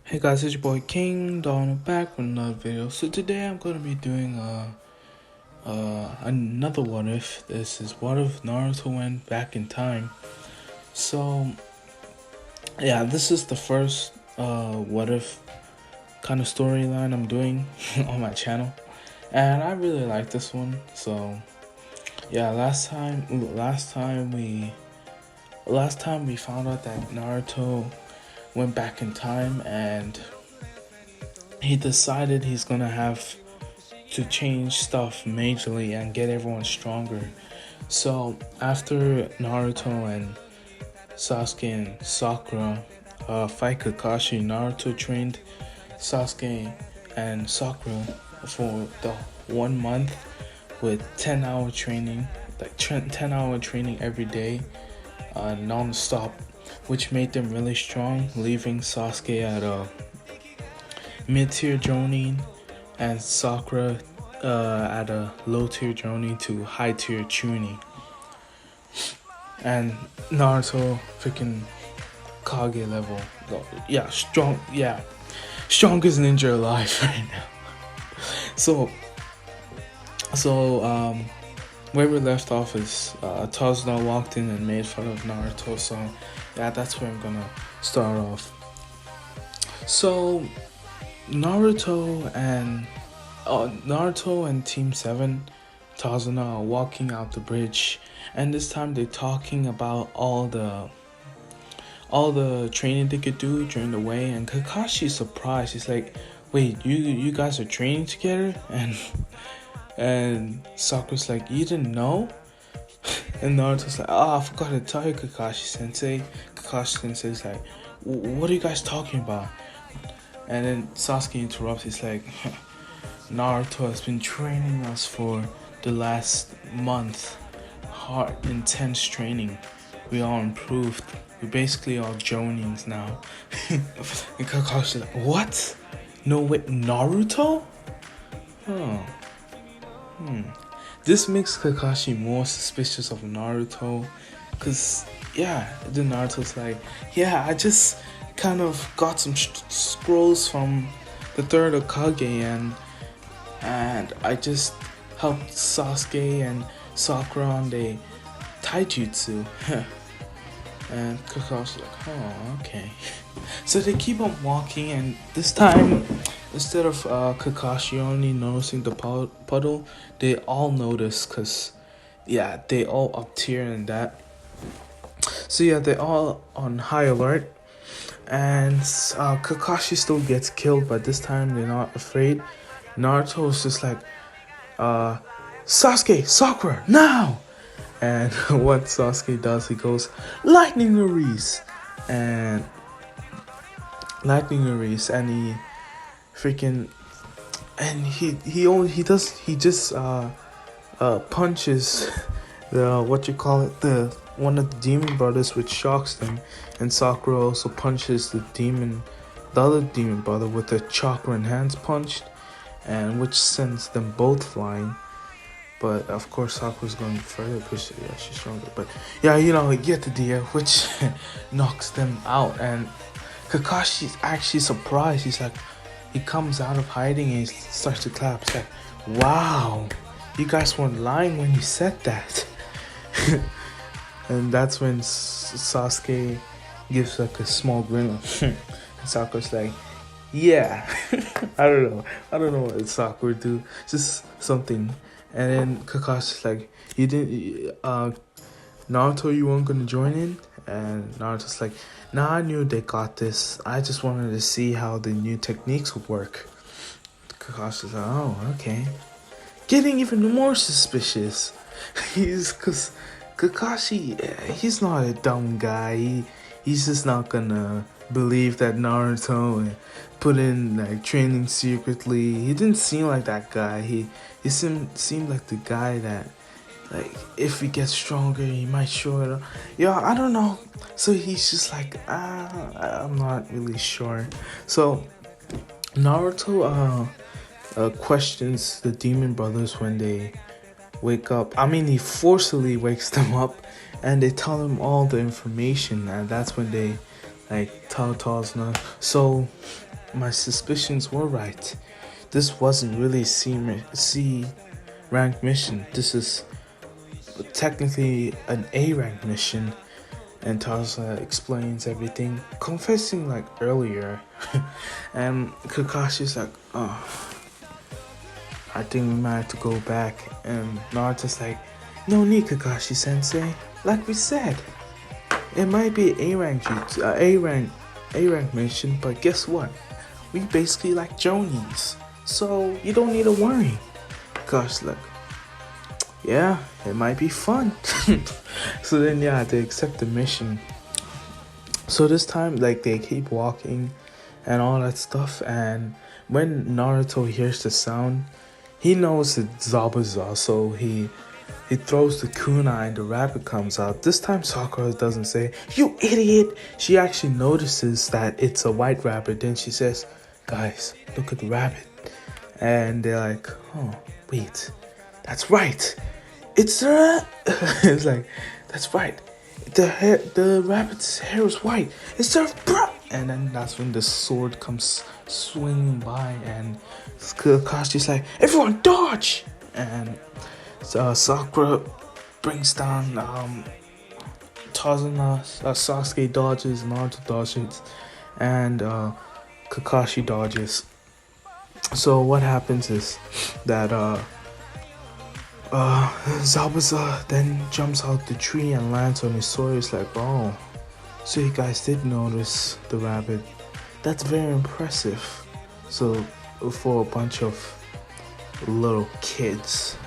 Hey guys, it's your boy King Donald back with another video. So today I'm gonna be doing another what if. This is what if Naruto went back in time. So yeah, this is the first what if kind of storyline I'm doing on my channel, and I really like this one. So yeah, last time we found out that Naruto went back in time and he decided he's gonna have to change stuff majorly and get everyone stronger. So after Naruto and Sasuke and Sakura fight Kakashi, Naruto trained Sasuke and Sakura for the 1 month with 10-hour training, like 10-hour training every day, non-stop, which made them really strong, leaving Sasuke at a mid-tier Jonin and Sakura at a low-tier Jonin to high-tier Chunin. And Naruto freaking Kage level. Yeah, strongest ninja alive right now. So where we left off is Tazuna walked in and made fun of Naruto. So yeah, that's where I'm gonna start off. So Naruto and Team 7, Tazuna, are walking out the bridge, and this time they're talking about all the training they could do during the way, and Kakashi's surprised. He's like, wait, you guys are training together? And Sakura's like, you didn't know? And Naruto's like, I forgot to tell you, Kakashi Sensei's like, what are you guys talking about? And then Sasuke interrupts. He's like, Naruto has been training us for the last month. Hard, intense training. We all improved. We're basically all Jonins now. And Kakashi's like, what? No, wait, Naruto? Oh. This makes Kakashi more suspicious of Naruto. Cause, yeah, then Naruto's like, yeah, I just kind of got some scrolls from the third Hokage, and I just helped Sasuke and Sakura on the taijutsu. And Kakashi's like, oh, okay. So they keep on walking, and this time, instead of Kakashi only noticing the puddle, they all notice, cause yeah, they all up tier and that. So yeah, they're all on high alert, and Kakashi still gets killed, but this time they're not afraid. Naruto is just like, Sasuke, Sakura, now! And what Sasuke does, he goes, Lightning Release! And he freaking, and he just punches the one of the demon brothers, which shocks them, and Sakura also punches the other demon brother with a chakra enhanced punch, and which sends them both flying. But of course Sakura's going further because she's stronger. But yeah, you get the idea, which knocks them out. And Kakashi's actually surprised. He comes out of hiding and he starts to clap. He's like, wow, you guys weren't lying when you said that. And that's when Sasuke gives like a small grin. And Sakura's like, yeah. I don't know what Sakura do. Just something. And then Kakashi's like, you didn't, Naruto, you weren't gonna join in? And Naruto's like, nah, I knew they got this. I just wanted to see how the new techniques would work. Kakashi's like, oh, okay. Getting even more suspicious. Cause Kakashi, he's not a dumb guy. He's just not gonna believe that Naruto put in like training secretly. He didn't seem like that guy. He seemed like the guy that, like, if he gets stronger, he might show it up. Yeah, I don't know. So he's just like, I'm not really sure. So Naruto questions the demon brothers when they wake up. I mean, he forcibly wakes them up, and they tell him all the information, and that's when they like tell Tazuna. So my suspicions were right. This wasn't really C rank mission. This is technically an A rank mission. And Taza explains everything, confessing like earlier. And Kakashi's like, oh, I think we might have to go back. And Naruto's like, no need, Kakashi Sensei. Like we said, it might be A rank mission, but guess what? We basically like Jonies, so you don't need to worry. Kakashi's like, yeah, it might be fun. So then, yeah, they accept the mission. So this time, like, they keep walking and all that stuff. And when Naruto hears the sound, he knows it's Zabuza. So he throws the kunai and the rabbit comes out. This time, Sakura doesn't say, "You idiot!" She actually notices that it's a white rabbit. Then she says, "Guys, look at the rabbit." And they're like, "Oh, wait, that's right. It's it's like, that's right. The rabbit's hair is white. It's their bro." And then that's when the sword comes swinging by, and Kakashi's like, "Everyone dodge!" And Sakura brings down Tazuna, Sasuke dodges, Naruto dodges, and Kakashi dodges. So what happens is that Zabuza then jumps out the tree and lands on his sword. It's like, oh, so you guys did notice the rabbit. That's very impressive. So for a bunch of little kids.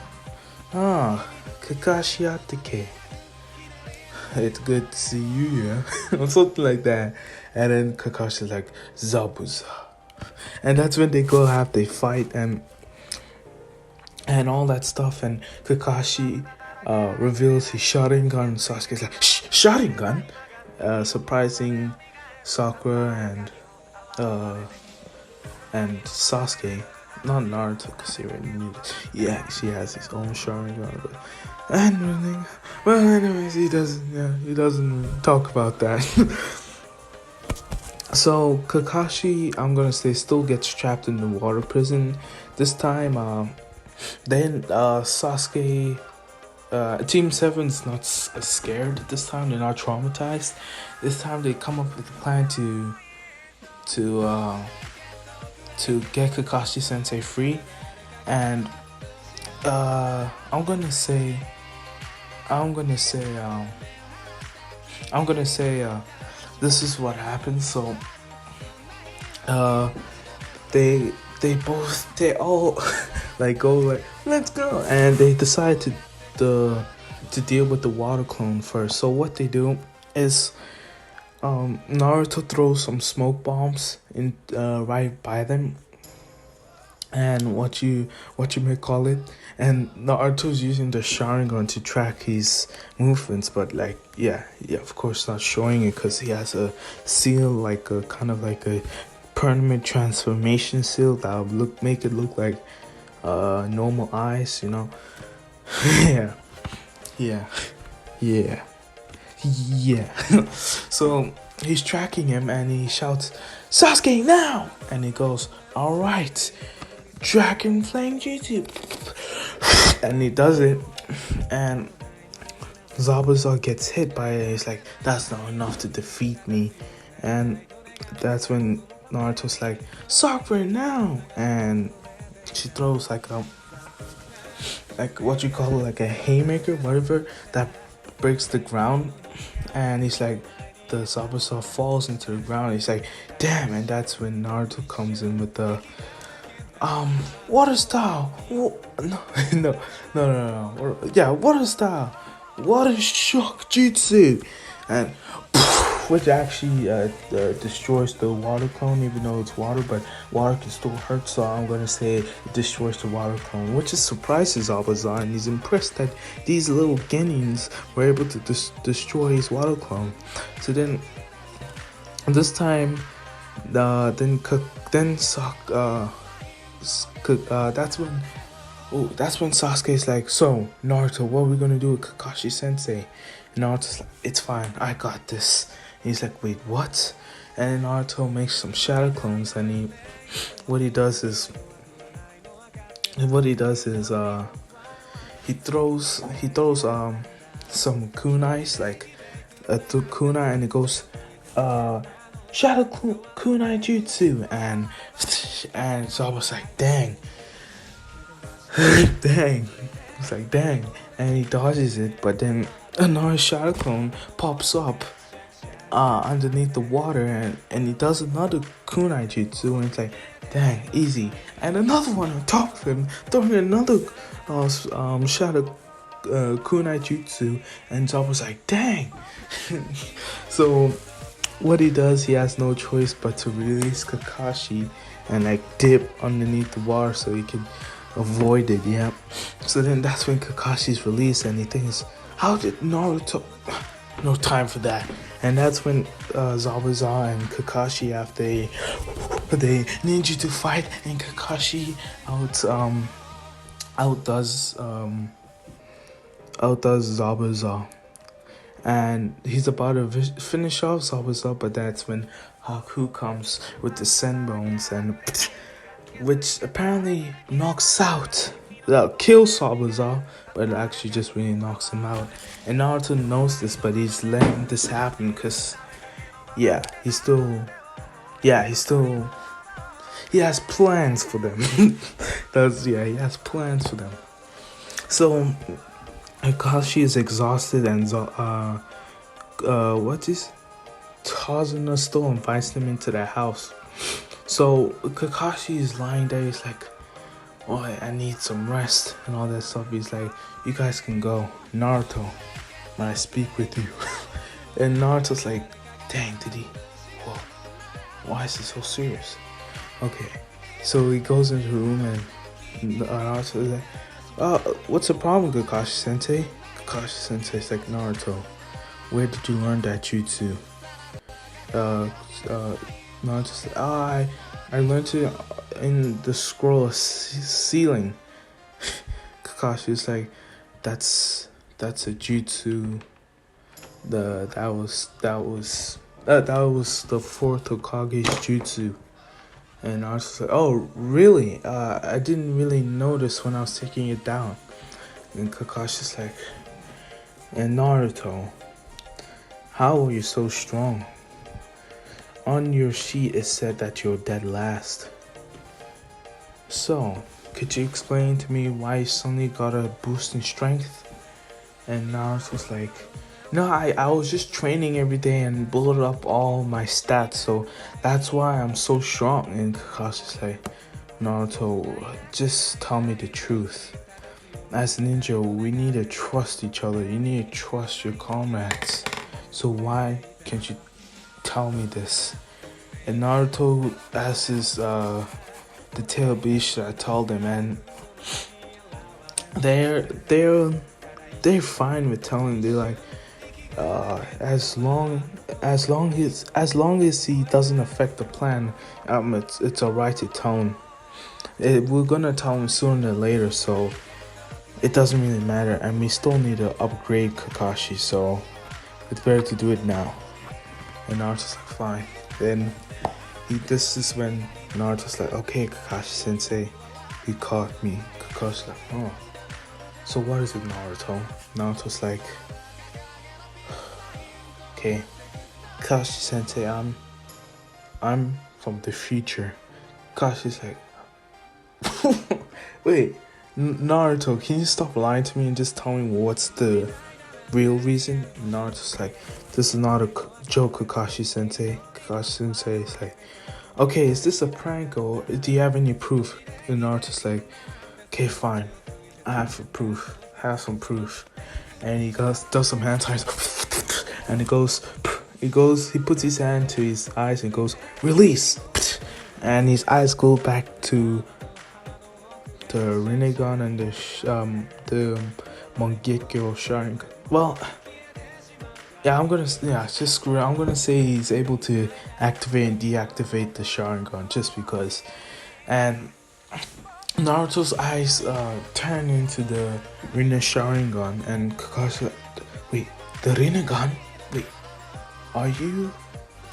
Kakashi Atake. It's good to see you, yeah. Or something like that. And then Kakashi's like, Zabuza. And that's when they go have they fight and all that stuff. And Kakashi reveals his Sharingan. Sasuke's like, shh, Sharingan? Surprising Sakura and Sasuke. Not Naruto, because he already knew this. Yeah, she has his own Sharingan, but anyways, he doesn't talk about that. So Kakashi, I'm gonna say, still gets trapped in the water prison. This time, then Sasuke, Team 7's not scared. This time they're not traumatized. This time they come up with a plan to get Kakashi Sensei free. And I'm gonna say this is what happens. So they all like go like, let's go, and they decide to deal with the water clone first. So what they do is Naruto throws some smoke bombs in right by them, and what you may call it, and Naruto's using the Sharingan to track his movements, but like yeah, of course not showing it because he has a seal, like a kind of like a permanent transformation seal that will make it look like normal eyes, you know. yeah. So he's tracking him and he shouts, "Sasuke, now!" And he goes, "All right, Dragon Flame Jutsu." And he does it, and Zabuza gets hit by it. He's like, "That's not enough to defeat me." And that's when Naruto's like, "Sakura, now!" And she throws like what you call it, like a haymaker, whatever, that breaks the ground. And he's like, the Zabuza falls into the ground. He's like, damn. And that's when Naruto comes in with the water style. No. Yeah, water style, water shock jutsu, and which actually destroys the water clone, even though it's water, but water can still hurt. So I'm gonna say it destroys the water clone, which is surprises Zabuza, and he's impressed that these little Genin were able to destroy his water clone. So then, this time, that's when Sasuke's like, "So Naruto, what are we gonna do with Kakashi Sensei?" And Naruto's like, "It's fine, I got this." And he's like, "Wait, what?" and Naruto makes some shadow clones, and what he does is he throws some kunais, like a kunai, and it goes shadow kunai jutsu, and so I was like, dang. Dang. It's like, dang. And he dodges it, but then another shadow clone pops up underneath the water, and he does another kunai jutsu, and it's like, dang, easy. And another one on top of him, throwing another shadow kunai jutsu, and Zop was like, dang. So what he does, he has no choice but to release Kakashi and like dip underneath the water so he can avoid it. Yeah. So then that's when Kakashi's released, and he thinks, how did Naruto? No time for that. And that's when Zabuza and Kakashi, after they need you to fight, and Kakashi outdoes Zabuza, and he's about to finish off Zabuza, but that's when Haku comes with the Senbones, and which apparently knocks out, kills Zabuza, but it actually just really knocks him out. And Naruto knows this, but he's letting this happen because, he has plans for them. He has plans for them. So Kakashi is exhausted, and Tazuna still invites them into their house. So Kakashi is lying there. He's like, "Oh, I need some rest," and all that stuff. He's like, "You guys can go, Naruto. When I speak with you." And Naruto's like, "Dang, did he? Whoa, why is he so serious?" Okay, so he goes into the room, and Naruto's like, "What's the problem, Kakashi-sensei?" Kakashi-sensei's like, "Naruto, where did you learn that jutsu?" Naruto's like, I learned it in the scroll ceiling. Kakashi's like, that's a jutsu. That was the fourth Hokage's jutsu. And I was like, oh really? I didn't really notice when I was taking it down. And Kakashi's like, and Naruto, how are you so strong? On your sheet it said that you're dead last. So, could you explain to me why you suddenly got a boost in strength? And Naruto's like, no, I was just training every day and built up all my stats, so that's why I'm so strong. And Kakashi's like, Naruto, just tell me the truth. As a ninja, we need to trust each other. You need to trust your comrades. So why can't you tell me this? And Naruto asks the tail beast I told him, and they're fine with telling. They're like, as long as he doesn't affect the plan, it's alright to tell him. We're gonna tell him sooner than later, so it doesn't really matter, and we still need to upgrade Kakashi, so it's better to do it now. And Naruto's like, fine. Then this is when Naruto's like, okay, Kakashi-sensei, you caught me. Kakashi's like, oh, so what is it, Naruto? Naruto's like, okay, Kakashi-sensei, I'm from the future. Kakashi's like, wait, Naruto, can you stop lying to me and just tell me what's the real reason? Naruto's like, this is not a joke, Kakashi-sensei. Kakashi-sensei is like, okay, is this a prank, or do you have any proof? And Naruto's like, okay, fine, I have some proof. And he does some hand signs, and he puts his hand to his eyes and goes, release, and his eyes go back to the Rinnegan and the Mangekyo Sharingan. Well, I'm gonna say he's able to activate and deactivate the Sharingan just because. And Naruto's eyes turn into the Rinne Sharingan, and Kakashi like, wait, the Rinnegan? Wait, are you?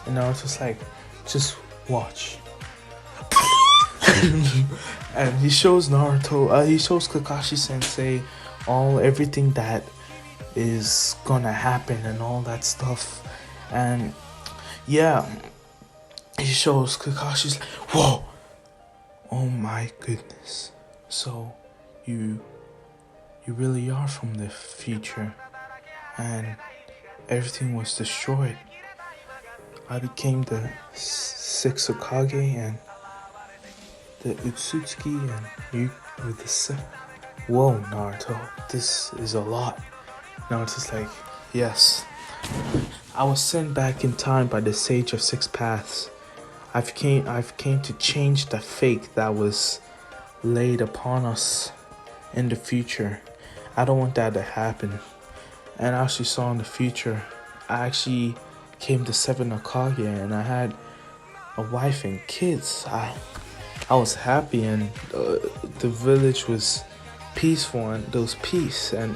And Naruto's like, Just watch. And he shows Naruto, he shows Kakashi Sensei everything that is gonna happen and all that stuff. And yeah, he shows Kakashi's like, whoa, oh my goodness. So you really are from the future, and everything was destroyed. I became the sixth Hokage, and the Utsutsuki, and you with the whoa, Naruto, this is a lot. Naruto's like, yes, I was sent back in time by the Sage of Six Paths. I've came to change the fate that was laid upon us in the future. I don't want that to happen. And I actually saw in the future, I actually came to 7 Hokage, and I had a wife and kids. I was happy, and the village was peaceful, and there was peace, and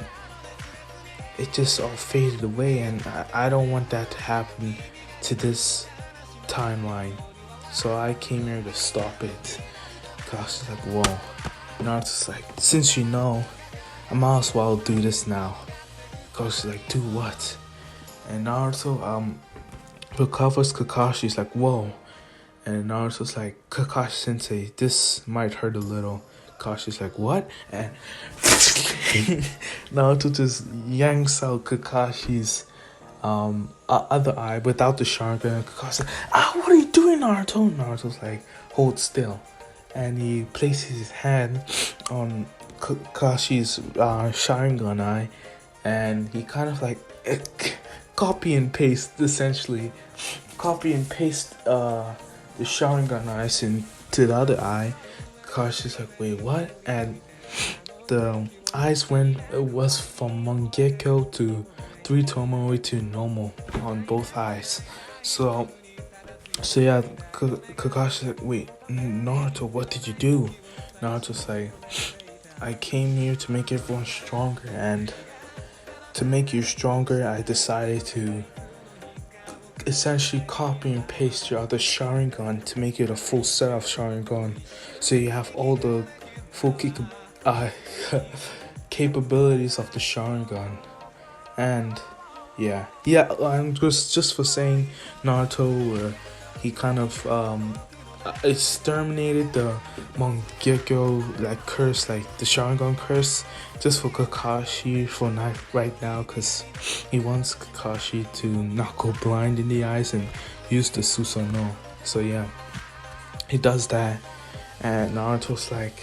it just all faded away, and I don't want that to happen to this timeline. So I came here to stop it. Gosh, like, whoa. Naruto's like, since you know, I might as well do this now. Gosh, like, do what? And Naruto recovers Kakashi's like, whoa. And Naruto's like, Kakashi Sensei, this might hurt a little. Kakashi's like, what? And Naruto just yanks out Kakashi's other eye without the Sharingan. Kakashi's like, what are you doing, Naruto? Naruto's like, hold still. And he places his hand on Kakashi's Sharingan eye, and he kind of like copy and paste, essentially. Copy and paste the Sharingan eyes into the other eye. Kakashi's like, wait, what? And the eyes was from Mangekyo to 3 Tomoe to normal on both eyes. So yeah, Kakashi's like, wait, Naruto, what did you do? Naruto's like, I came here to make everyone stronger, and to make you stronger, I decided to essentially copy and paste your other Sharingan to make it a full set of Sharingan, so you have all the full capabilities of the Sharingan. And yeah, I'm just for saying, Naruto, he kind of exterminated the Mangekyo like curse, like the Sharingan curse, just for Kakashi for right now, because he wants Kakashi to not go blind in the eyes and use the Susanoo. So yeah, he does that, and Naruto's like,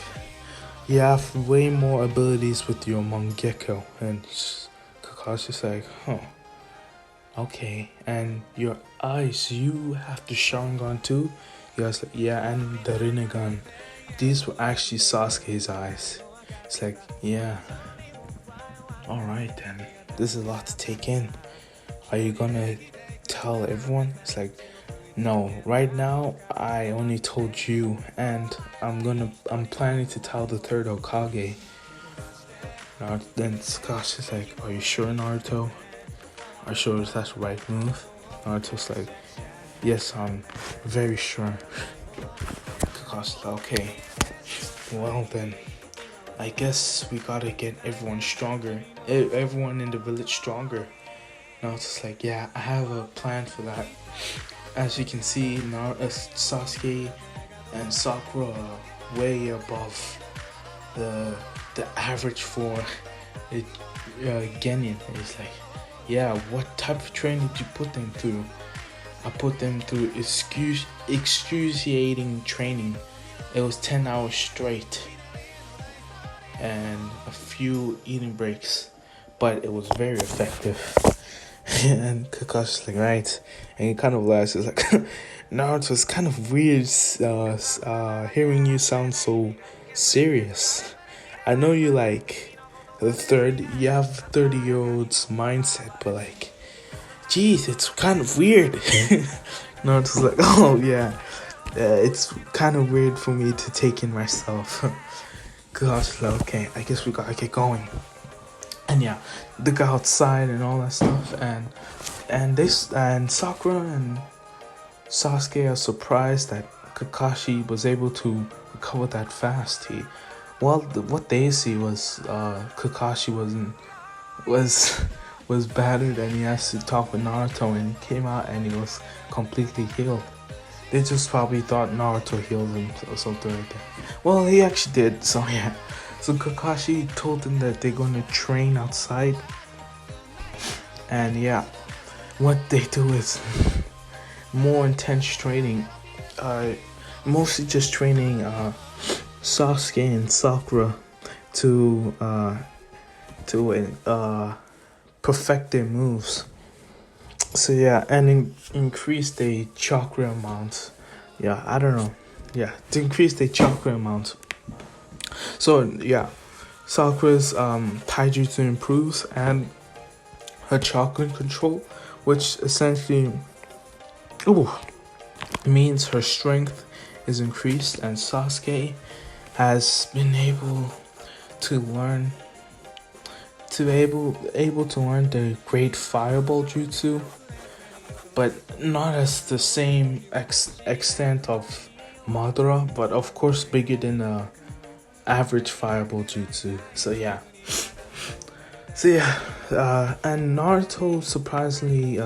you have way more abilities with your Mangekyo, and Kakashi's like, huh, okay, and your eyes, you have the Sharingan too? He was like, yeah, and the Rinnegan. These were actually Sasuke's eyes. It's like, yeah, alright then, this is a lot to take in. Are you gonna tell everyone? It's like, no, right now I only told you, and I'm planning to tell the third Hokage. Then Sakashi's like, are you sure, Naruto? Are you sure that's the right move? Naruto's like, yes, I'm very sure. Kakashi's like, okay, well then, I guess we gotta get everyone stronger, everyone in the village stronger. Naruto's like, yeah, I have a plan for that. As you can see, Sasuke and Sakura are way above the average for Genin. It's like, yeah, what type of training did you put them through? I put them through excruciating training. It was 10 hours straight and a few eating breaks, but it was very effective. And Kakashi's like, right, and he kind of laughs. It's like, Naruto, it's kind of weird hearing you sound so serious. I know you like you have 30-year-old's mindset, but like, geez, it's kind of weird. Naruto's like, oh yeah, it's kind of weird for me to take in myself. Kakashi's like, okay, I guess we gotta get going. And yeah, they go outside and all that stuff, and Sakura and Sasuke is surprised that Kakashi was able to recover that fast. What they see was Kakashi was was battered and he has to talk with Naruto and he came out and he was completely healed. They just probably thought Naruto healed him or something like that. Well, he actually did. So yeah. So Kakashi told them that they're gonna train outside, and yeah, what they do is more intense training. Mostly just training Sasuke and Sakura to perfect their moves. So yeah, and increase the chakra amount. Yeah, I don't know. Yeah, to increase the chakra amount. So yeah, Sakura's taijutsu improves and her chakra control, which essentially means her strength is increased, and Sasuke has been able to learn to learn the great fireball jutsu, but not as the same extent of Madara, but of course bigger than the average fireball jutsu. So yeah, and Naruto surprisingly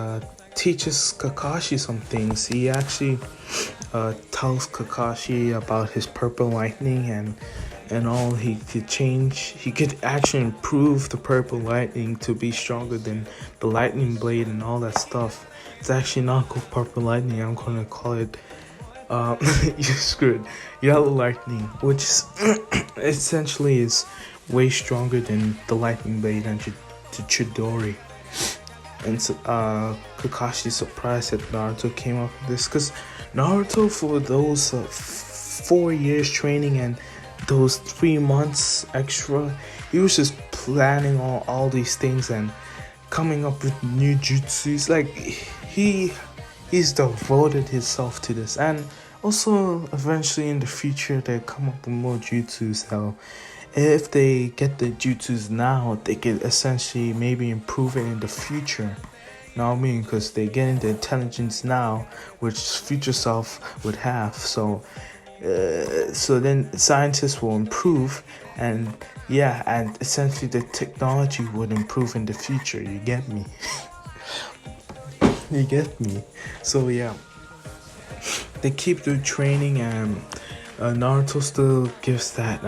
teaches Kakashi some things. He actually tells Kakashi about his purple lightning and all. He could actually improve the purple lightning to be stronger than the lightning blade and all that stuff. It's actually not called purple lightning. I'm gonna call it you screwed yellow lightning, which essentially is way stronger than the lightning blade and the Chidori. And so, Kakashi's surprised that Naruto came up with this, because Naruto, for those 4 years training and those 3 months extra, he was just planning all these things and coming up with new jutsus. Like he's devoted himself to this, and also eventually in the future they come up with more jutsus. So if they get the jutsus now, they could essentially maybe improve it in the future. You know what I mean? Because they're getting the intelligence now, which future self would have. So then scientists will improve, and yeah, and essentially the technology would improve in the future. You get me? You get me? So yeah, they keep their training, and Naruto still gives that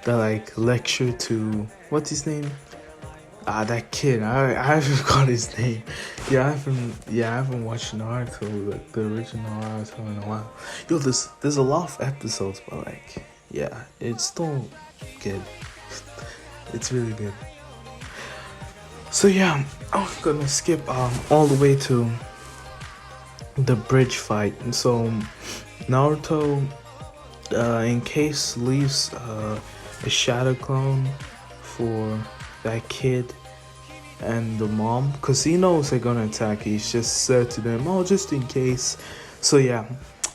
like lecture to what's his name? That kid. I forgot his name. I haven't watched Naruto, like the original Naruto, in a while. Yo, there's a lot of episodes, but like, yeah, it's still good. It's really good. So yeah, I'm gonna skip all the way to the bridge fight. And so Naruto, in case, leaves a shadow clone for that kid and the mom, because he knows they're gonna attack. He's just said to them, oh, just in case. So yeah,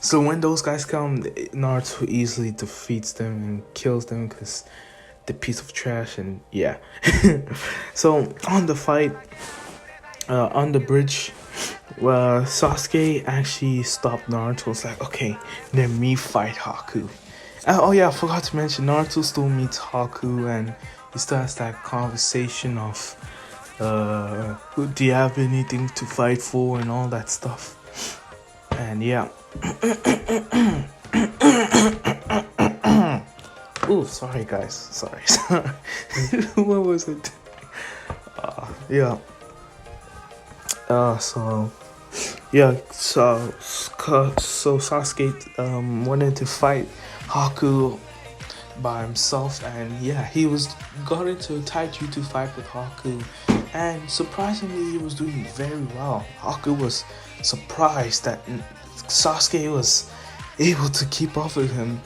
so when those guys come, Naruto easily defeats them and kills them because the piece of trash. And yeah. So on the fight, on the bridge, Sasuke actually stopped Naruto. It's like, okay, then me fight Haku. Oh yeah, I forgot to mention, Naruto still meets Haku, and he still has that conversation of do you have anything to fight for and all that stuff. And yeah. Oh, sorry guys, sorry. What was it? Yeah. So Sasuke wanted to fight Haku by himself, and yeah, he got into a taijutsu fight with Haku, and surprisingly he was doing very well. Haku was surprised that Sasuke was able to keep up with him,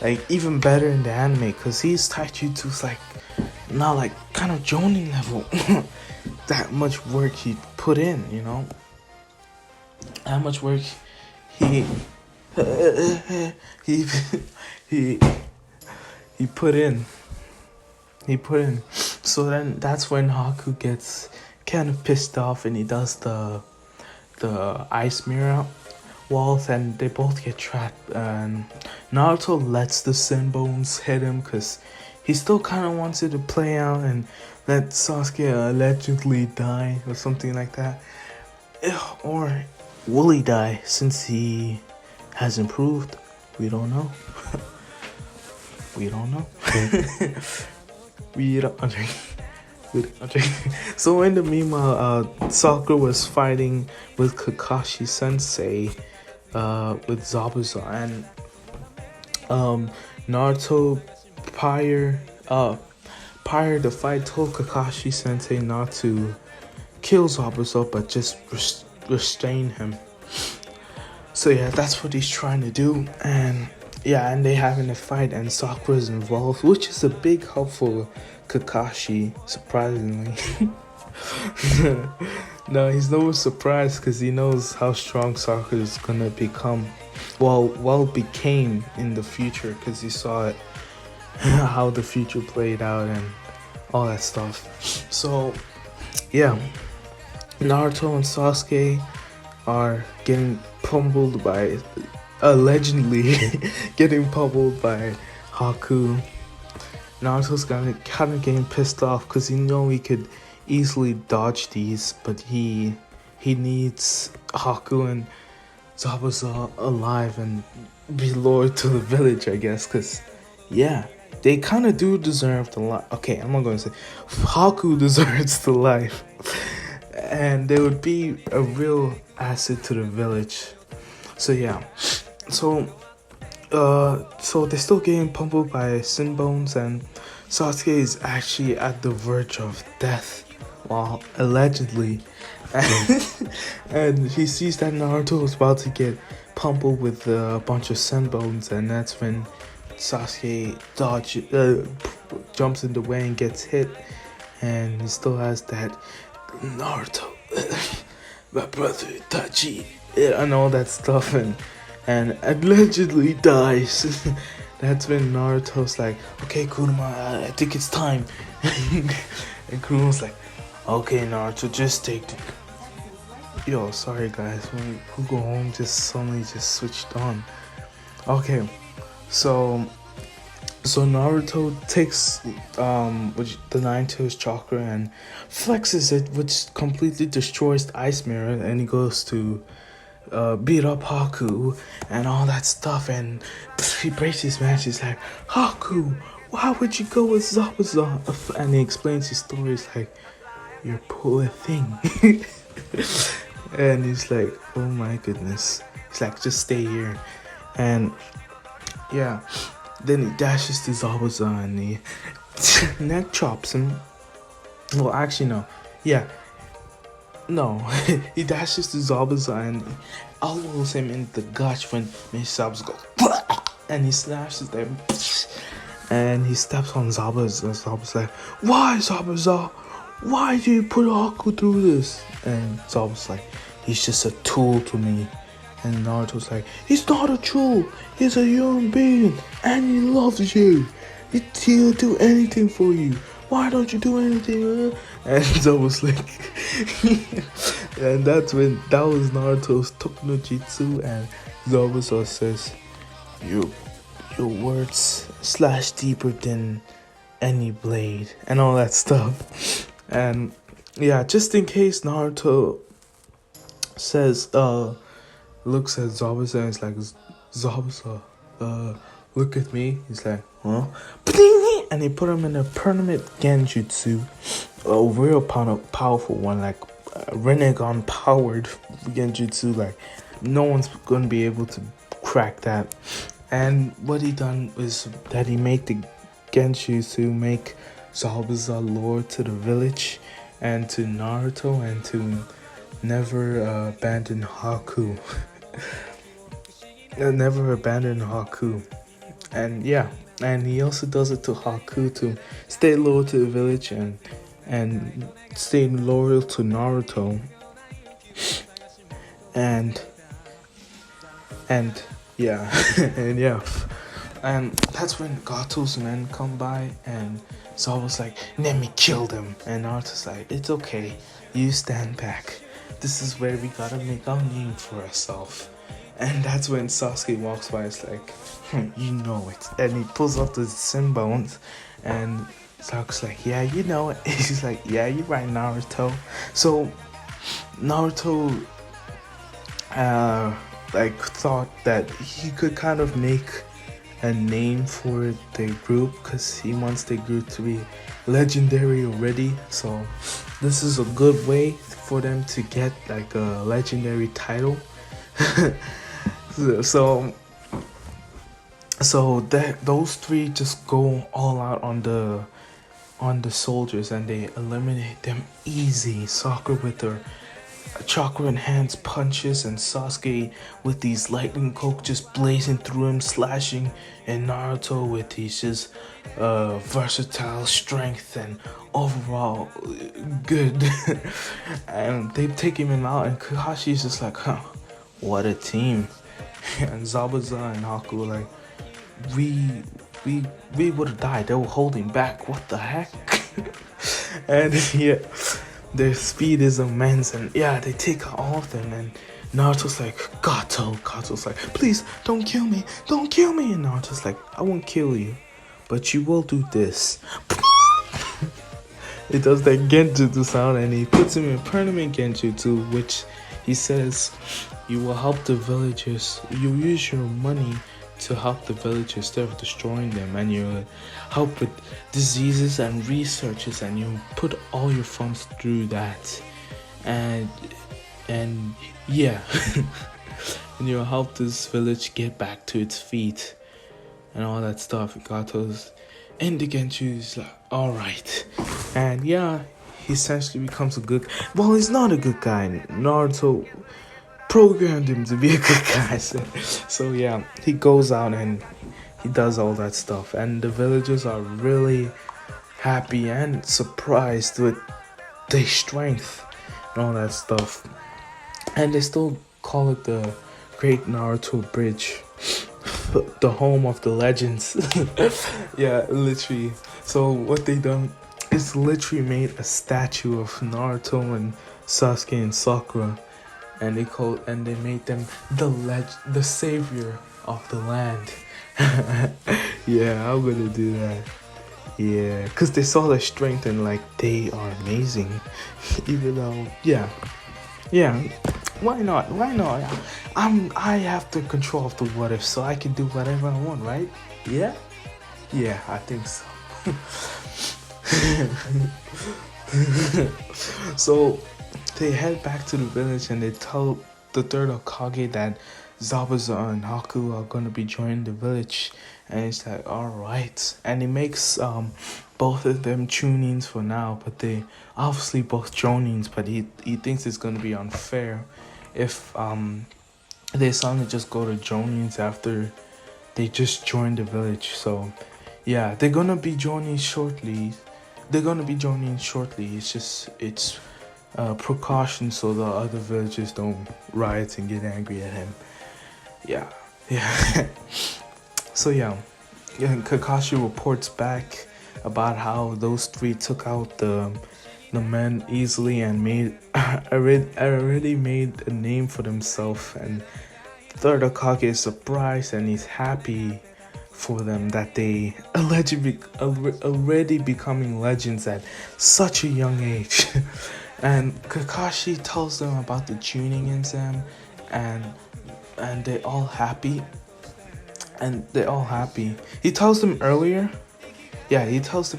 like even better in the anime, because his taijutsu is like not like kind of Jonin level. That much work he put in, you know, how much work he put in. So then that's when Haku gets kind of pissed off, and he does the the ice mirror walls, and they both get trapped. And Naruto lets the Sin Bones hit him because he still kind of wants it to play out and let Sasuke allegedly die or something like that. Or will he die since he has improved? We don't know. We don't know. we don't. So in the meanwhile, Sakura was fighting with Kakashi Sensei, with Zabuza, and Naruto prior to fight told Kakashi Sensei not to kill Zabuza but just restrain him. So yeah, that's what he's trying to do, and yeah, and they having a fight, and Sakura's involved, which is a big help for Kakashi, surprisingly. No, he's no surprised because he knows how strong Sakura is gonna become. Well, became in the future because he saw it, how the future played out and all that stuff. So, yeah, Naruto and Sasuke are getting pummeled by, allegedly getting pummeled by Haku. Naruto's kind of getting pissed off because he could easily dodge these, but he needs Haku and Zabuza alive and be loyal to the village, I guess, because yeah, they kind of do deserve the life. Okay, I'm not going to say Haku deserves the life, and they would be a real asset to the village. So yeah, so they're still getting pummeled by Sin Bones, and Sasuke is actually at the verge of death, well, allegedly, and he sees that Naruto is about to get pummeled with a bunch of Sin Bones, and that's when Sasuke jumps in the way and gets hit, and he still has that Naruto, my brother Itachi, and all that stuff, and allegedly dies. That's when Naruto's like, okay, Kurama, I think it's time. And Kuruma's like, okay, Naruto, just take it. Yo, sorry guys, when we go home, suddenly switched on. Okay, so Naruto takes the Nine Tails chakra and flexes it, which completely destroys the ice mirror, and he goes to beat up Haku and all that stuff, and he breaks his match. He's like, Haku, why would you go with Zabuza? And he explains his story. He's like, you're poor thing. And he's like, oh my goodness. He's like, just stay here. And yeah, then he dashes to Zabuza and he neck chops him. Well, actually, no. Yeah. No. He dashes to Zabuza and elbows him in the gut when Zabuza goes, and he slashes them. And he steps on Zabuza, and Zabuza's like, why, Zabuza? Why do you put Haku through this? And Zabuza's like, he's just a tool to me. And Naruto's like, he's not a tool, he's a human being, and he loves you. He'll do anything for you. Why don't you do anything? And Zabuza's like, and that was Naruto's Toku no Jutsu, and Zabuza says, your words slash deeper than any blade, and all that stuff. And yeah, just in case Naruto says, looks at Zabuza and is like, Zabuza, look at me. He's like, huh? And they put him in a permanent genjutsu, a real powerful one, like Renegon powered genjutsu. Like no one's gonna be able to crack that. And what he done is that he made the genjutsu make Zabuza lord to the village and to Naruto, and to never abandon Haku. Never abandon Haku. And yeah, and he also does it to Haku to stay loyal to the village and stay loyal to Naruto. And yeah, and that's when Gato's men come by, and Zabuza's like, let me kill them. And Naruto's like, it's okay, you stand back. this is where we gotta make our name for ourselves. And that's when Sasuke walks by. It's like, you know it. And he pulls up the sin bones, and Sasuke's like, yeah, you know it. And he's like, yeah, you're right, Naruto. So Naruto, like thought that he could kind of make a name for the group because he wants the group to be legendary already. So this is a good way for them to get like a legendary title. so that those three just go all out on the soldiers, and they eliminate them easy. Sakura with her chakra enhanced punches, and Sasuke with these lightning coke just blazing through him, slashing, and Naruto with his just versatile strength and overall good. And they take him out, and Kakashi's just like, huh, what a team. And Zabuza and Haku were like, we would have died. They were holding back. What the heck? And yeah, their speed is immense, and yeah, they take out all of them. And Naruto's like, Kato's like, please don't kill me, don't kill me. And Naruto's like, I won't kill you, but you will do this. He does that genjutsu sound, and he puts him in permanent genjutsu, which he says, you will help the villagers. You use your money to help the villagers instead of destroying them, and you help with diseases and researches, and you put all your funds through that, and yeah. And you'll help this village get back to its feet and all that stuff. Gato's in the Genju is like, alright. And yeah, he essentially becomes a good, well, he's not a good guy. Naruto programmed him to be a good guy. So yeah, he goes out and he does all that stuff, and the villagers are really happy and surprised with their strength and all that stuff. And they still call it the Great Naruto Bridge, the home of the legends. Yeah, literally. So what they done is literally made a statue of Naruto and Sasuke and Sakura, and they made them the savior of the land. Yeah, I'm gonna do that. Yeah, cause they saw their strength and like they are amazing. Even though, yeah, why not? I have the control of the what if, so I can do whatever I want, right? Yeah, I think so. So they head back to the village, and they tell the third Hokage that Zabuza and Haku are gonna be joining the village, and it's like, alright. And he makes both of them tunings for now, but they obviously both jonins, but he thinks it's gonna be unfair if they suddenly just go to jonins after they just joined the village. So yeah, they're gonna be joining shortly. It's precaution so the other villagers don't riot and get angry at him. Yeah. So yeah, Kakashi reports back about how those three took out the men easily and already made a name for themselves. And third Hokage is surprised, and he's happy for them that they already becoming legends at such a young age. And Kakashi tells them about the tuning exam, and they're all happy. He tells them earlier. Yeah. He tells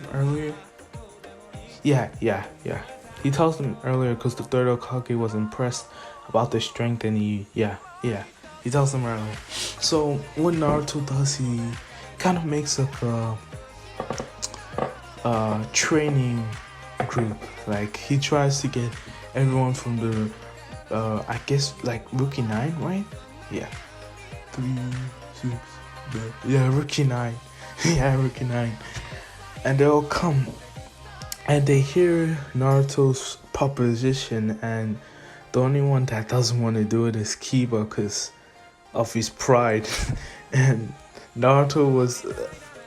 them earlier because the third Hokage was impressed about their strength, and he tells them earlier. So what Naruto does, he kind of makes like a training group. Like he tries to get everyone from the I guess like Rookie 9, right? Yeah. 3, 6, Rookie 9. Yeah, Rookie 9. And they all come, and they hear Naruto's proposition, and the only one that doesn't want to do it is Kiba because of his pride. And Naruto was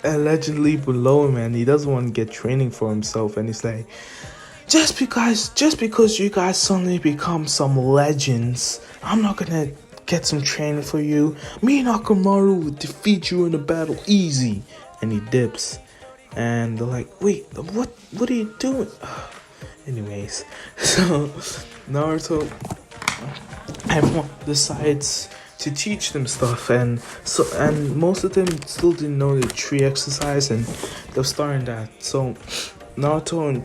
allegedly below him, and he doesn't want to get training for himself, and he's like, just because you guys suddenly become some legends, I'm not gonna get some training for you. Me and Akamaru will defeat you in a battle easy. And he dips. And they're like, wait, what are you doing? Anyways, so Naruto, everyone decides to teach them stuff, and most of them still didn't know the tree exercise, and they're starting that. So Naruto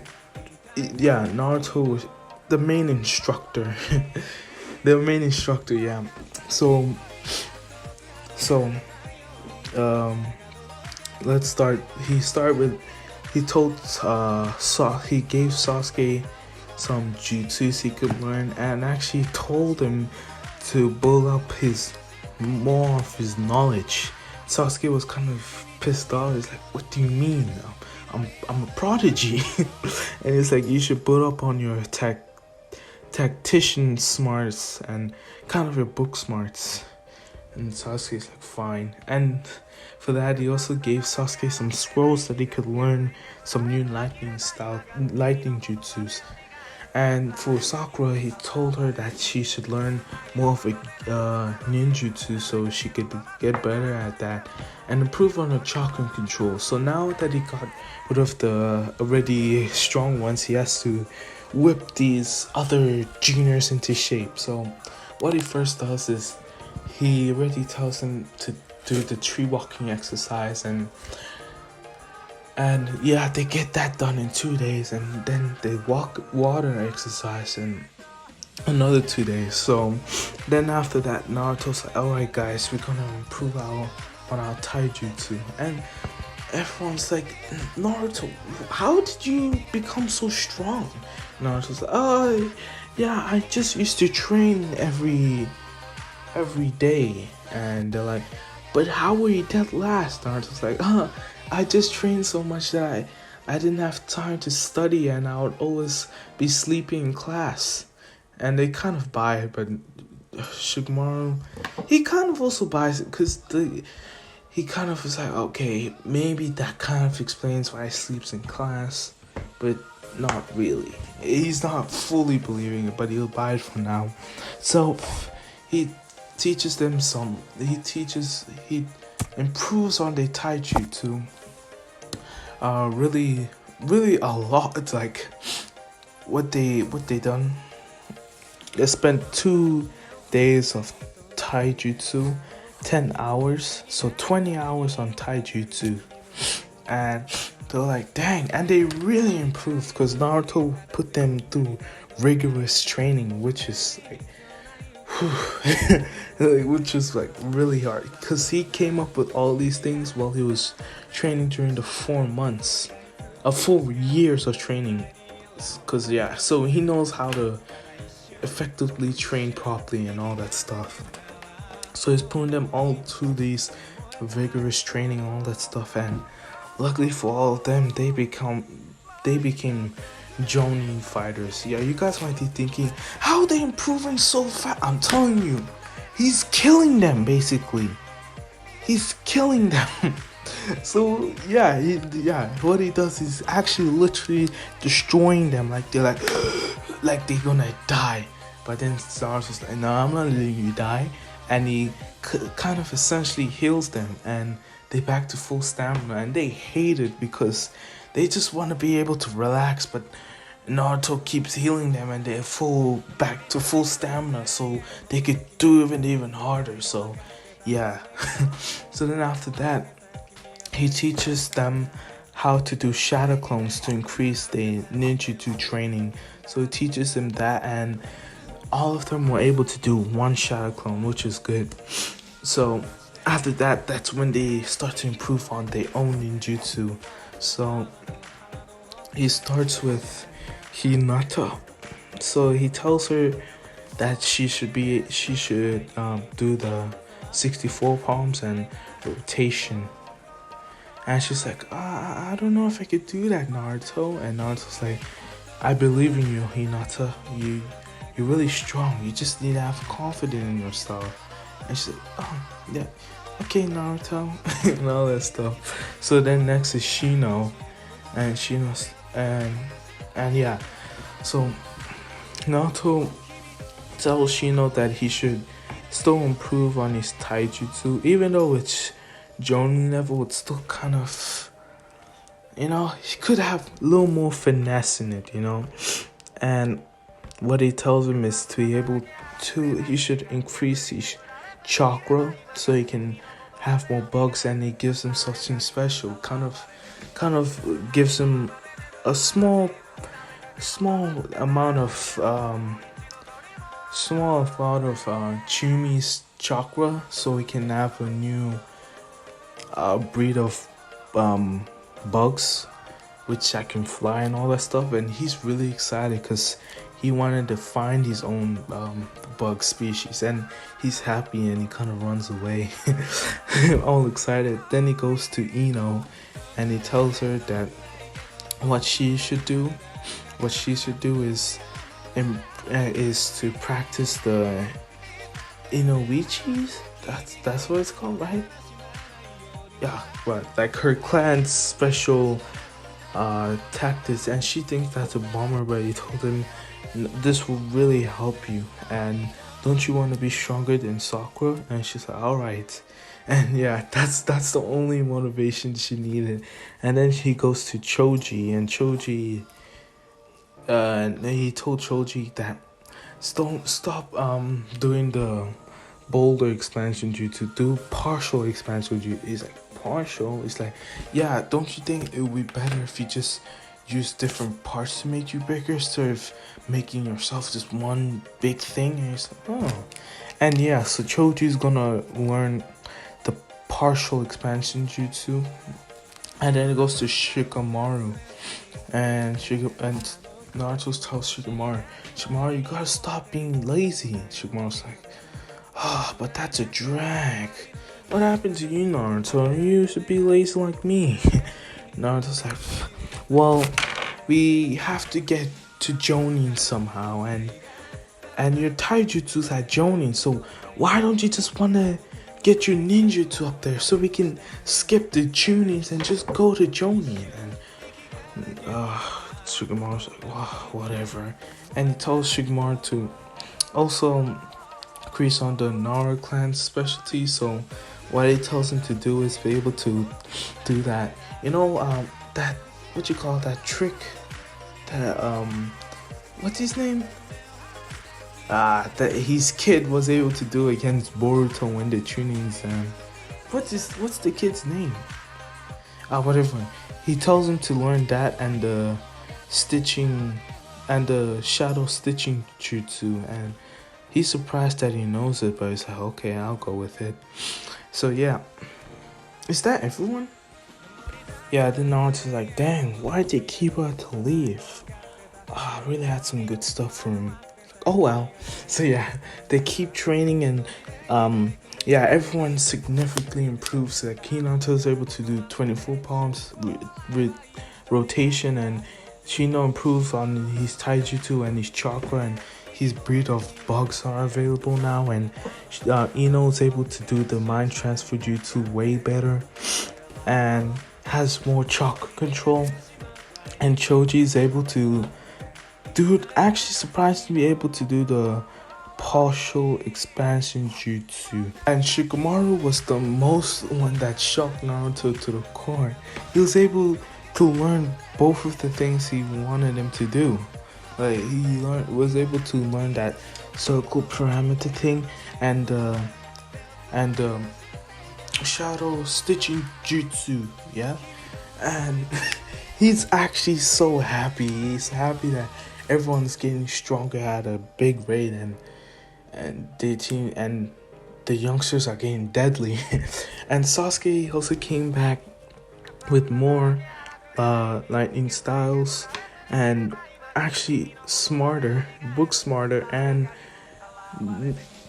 Naruto was the main instructor. The main instructor, yeah. So so let's start. He told he gave Sasuke some jutsus he could learn, and actually told him to build up more of his knowledge. Sasuke was kind of pissed off. He's like, "What do you mean? I'm a prodigy," and it's like, you should build up on your tactician smarts and kind of your book smarts. And Sasuke's like, fine. And for that, he also gave Sasuke some scrolls that he could learn some new lightning jutsus. And for Sakura, he told her that she should learn more of a ninjutsu so she could get better at that and improve on her chakra control. So now that he got rid of the already strong ones, he has to whip these other juniors into shape. So what he first does is he already tells them to do the tree walking exercise, and yeah, they get that done in 2 days, and then they walk water exercise in another 2 days. So then after that, Naruto's like, alright guys, we're gonna improve on our taijutsu. And everyone's like, Naruto, how did you become so strong? Naruto's like, oh yeah, I just used to train every day. And they're like, but how were you dead last? Naruto's like, I just trained so much that I didn't have time to study, and I would always be sleeping in class. And they kind of buy it, but Shikamaru, he kind of also buys it, because he kind of was like, okay, maybe that kind of explains why he sleeps in class, but not really. He's not fully believing it, but he'll buy it for now. So he teaches them he improves on their taijutsu really a lot. It's like what they done, they spent 2 days of taijutsu, 10 hours, so 20 hours on taijutsu. And they're like, dang, and they really improved because Naruto put them through rigorous training, which is like which is like really hard, because he came up with all these things while he was training during the 4 months, 4 years of training. Because yeah, so he knows how to effectively train properly and all that stuff. So he's putting them all through these vigorous training and all that stuff, and luckily for all of them, they became Jonin fighters. Yeah, you guys might be thinking, how are they improving so fast? I'm telling you, he's killing them, basically. He's killing them. So yeah, what he does is actually literally destroying them. Like they're like they're gonna die. But then Naruto's like, no, I'm not letting you die. And he kind of essentially heals them, and they back to full stamina. And they hate it because they just want to be able to relax, but Naruto keeps healing them, and they're back to full stamina, so they could do even harder. So yeah. So then after that, he teaches them how to do shadow clones to increase their ninjutsu training. So he teaches them that, and all of them were able to do 1 shadow clone, which is good. So after that, that's when they start to improve on their own ninjutsu. So he starts with Hinata. So he tells her that she should do the 64 palms and rotation. And she's like, I don't know if I could do that, Naruto. And Naruto's like, I believe in you, Hinata. You're really strong. You just need to have confidence in yourself. And she's like, oh, yeah, okay, Naruto. And all that stuff. So then next is Shino. And Shino's, and yeah. So Naruto tells Shino that he should still improve on his taijutsu, even though it's Jonin level. It's still kind of, he could have a little more finesse in it, And what he tells him is to be able to, he should increase his chakra so he can have more bugs, and he gives him something special. Kind of gives him a small amount of Chumi's chakra, so he can have a new breed of bugs which I can fly and all that stuff. And he's really excited because he wanted to find his own bug species, and he's happy and he kind of runs away all excited. Then he goes to Ino and he tells her that what she should do is to practice the Inoichis. That's what it's called, right? Yeah, but like her clan's special tactics, and she thinks that's a bomber, but he told him this will really help you, and don't you want to be stronger than Sakura? And she's like, all right. And yeah, that's the only motivation she needed. And then he goes to Choji, and Choji he told Choji that don't stop doing the boulder expansion jutsu, do partial expansion jutsu. He's like, partial? It's like, yeah, don't you think it would be better if you just use different parts to make you bigger instead of making yourself just one big thing? And he's like, oh. And yeah, so Choji's gonna learn the partial expansion jutsu, and then it goes to Shikamaru, and Naruto tells Shikamaru, you gotta stop being lazy. Shikamaru's like, but that's a drag. What happened to you, Naruto? You should be lazy like me. Naruto's like, well, we have to get to Jonin somehow, and your taijutsu's at Jonin, so why don't you just wanna get your ninjutsu up there so we can skip the Chunins and just go to Jonin? And Shikamaru's like, wow, whatever. And he tells Shikamaru to also increase on the Nara clan's specialty. So what he tells him to do is be able to do that. That, what you call that trick? That, what's his name? That his kid was able to do against Boruto when the Chunins, what's the kid's name? Whatever. He tells him to learn that and the stitching and the shadow stitching jutsu, and he's surprised that he knows it, but he's like, okay, I'll go with it. So yeah, is that everyone? Yeah, then Naruto's like, dang, why'd they keep her to leave? I really had some good stuff for him. Oh well. So yeah, they keep training, and everyone significantly improves. Like Hinato's able to do 24 palms with rotation, and Shino improves on his taijutsu and his chakra, and his breed of bugs are available now, and Ino's able to do the mind transfer jutsu way better and has more chakra control, and Choji's able to actually surprised to be able to do the partial expansion jutsu. And Shikamaru was the most one that shocked Naruto to the core. He was able to learn both of the things he wanted him to do. Like he was able to learn that circle parameter thing and shadow stitching jutsu, yeah. And he's actually so happy. He's happy that everyone's getting stronger at a big rate, and the youngsters are getting deadly. And Sasuke also came back with more lightning styles, and actually book smarter, and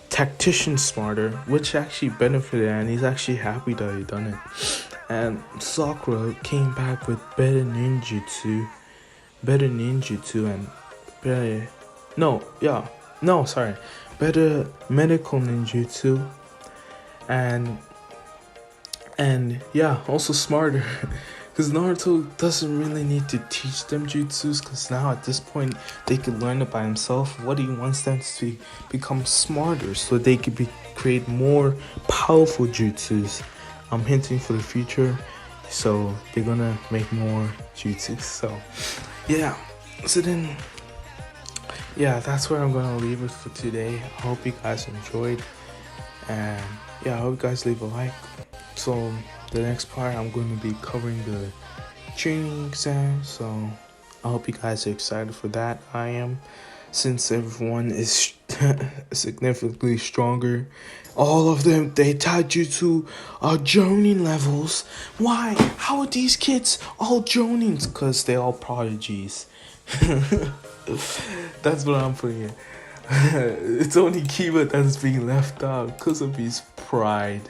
tactician smarter, which actually benefited, and he's actually happy that he done it. And Sakura came back with better ninjutsu, and better medical ninjutsu, and yeah, also smarter. Because Naruto doesn't really need to teach them jutsus, because now at this point they can learn it by themselves. What he wants them to become smarter so they could create more powerful jutsus. I'm hinting for the future, so they're gonna make more jutsus. So yeah, so then yeah, that's where I'm gonna leave it for today. I hope you guys enjoyed, and yeah, I hope you guys leave a like. So the next part I'm going to be covering the training exam, so I hope you guys are excited for that. I am, since everyone is significantly stronger. All of them, they taijutsu are jonin levels. Why? How are these kids all jonins? Because they're all prodigies. That's what I'm putting in. It's only Kiba that's being left out because of his pride.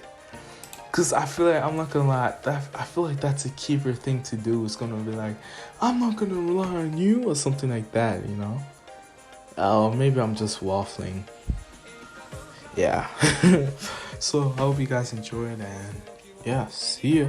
Because I feel like, I'm not gonna lie, I feel like that's a keeper thing to do. It's gonna be like, I'm not gonna rely on you, or something like that, you know? Oh, maybe I'm just waffling. Yeah. So I hope you guys enjoyed, and yeah, see ya.